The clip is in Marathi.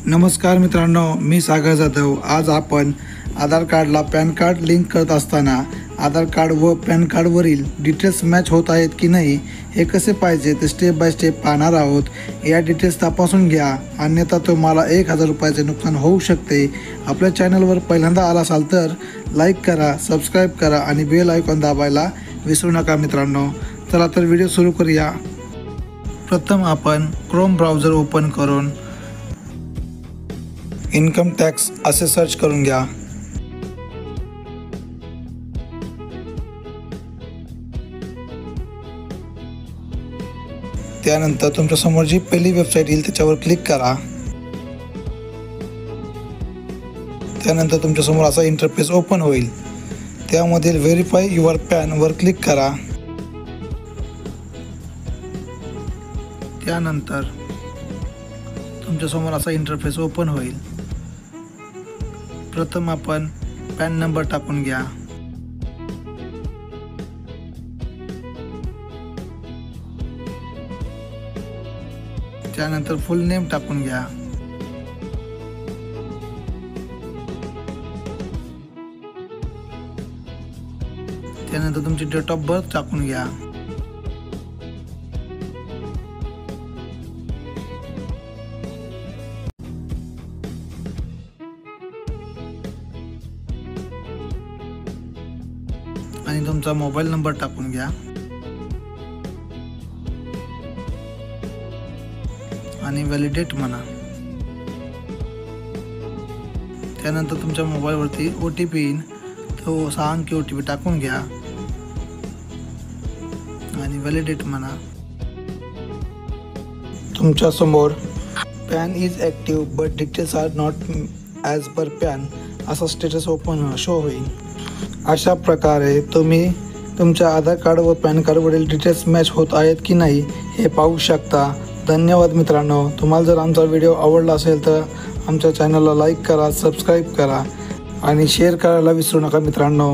नमस्कार मित्रांनो, मी सागर जाधव। आज आपण आधार कार्डला पॅन कार्ड लिंक करत असताना आधार कार्ड व पॅन कार्डवरील डिटेल्स मॅच होत आहेत की नाही हे कसे पाहिजे ते स्टेप बाय स्टेप पाहणार आहोत। या डिटेल्स तपासून घ्या, अन्यथा तुम्हाला 1000 रुपयाचे नुकसान होऊ शकते। आपल्या चॅनलवर पहिल्यांदा आला असाल तर लाईक करा, सबस्क्राईब करा आणि बेल आयकॉन दाबायला विसरू नका मित्रांनो। चला तर व्हिडिओ सुरू करूया। प्रथम आपण क्रोम ब्राउझर ओपन करून इन्कम टॅक्स असे सर्च करून घ्या। त्यानंतर तुमच्या समोर जी पहिली वेबसाईट येईल त्याच्यावर क्लिक करा। त्यानंतर तुमच्या समोर असा इंटरफेस ओपन होईल। त्यामधील व्हेरीफाय युअर पॅन वर क्लिक करा। त्यानंतर तुमच्या समोर असा इंटरफेस ओपन होईल। प्रथम आपण पॅन नंबर टाकून घ्या। त्यानंतर फुल नेम टाकून घ्या। त्यानंतर तुमची डेट ऑफ बर्थ टाकून घ्या। आणि तुमचा मोबाईल नंबर टाकून घ्या आणि व्हॅलिडेट म्हणा। त्यानंतर तुमच्या मोबाईलवरती OTP येईल, तो 6 अंकी OTP टाकून घ्या आणि व्हॅलिडेट म्हणा। तुमच्या समोर PAN is active but details are not as per PAN असा स्टेटस ओपन शो होईल। अशा प्रकारे तुम्ही तुमच्या आधार कार्ड व पॅन कार्डवरील डिटेल्स मॅच होत आहेत की नाही हे पाहू शकता। धन्यवाद मित्रांनो। तुम्हाला जर आमचा व्हिडिओ आवडला असेल तर आमच्या चॅनलला लाईक करा, सबस्क्राईब करा आणि शेअर करायला विसरू नका मित्रांनो।